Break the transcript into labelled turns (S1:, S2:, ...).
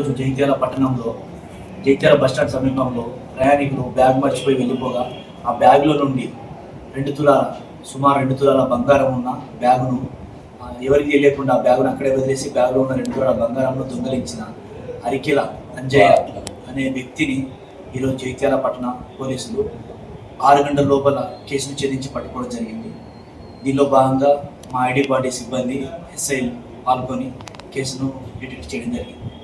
S1: ఈరోజు జగిత్యాల పట్టణంలో జగిత్యాల బస్టాండ్ సమీపంలో ప్రయాణికులు బ్యాగ్ మర్చిపోయి వెళ్ళిపోగా ఆ బ్యాగ్లో నుండి సుమారు 2 తులాల బంగారం ఉన్న బ్యాగును ఎవరికి తెలియకుండా ఆ బ్యాగును అక్కడే వదిలేసి బ్యాగ్లో ఉన్న 2 తులాల బంగారంను దొంగలించిన అరికెల అంజయ్య అనే వ్యక్తిని ఈరోజు జగిత్యాల పట్టణ పోలీసులు 6 గంటల లోపల కేసును ఛేదించి పట్టుకోవడం జరిగింది. దీనిలో భాగంగా మా ఐడి పార్టీ సిబ్బంది ఎస్ఐ పాల్గొని కేసును డిటెక్ట్ చేయడం జరిగింది.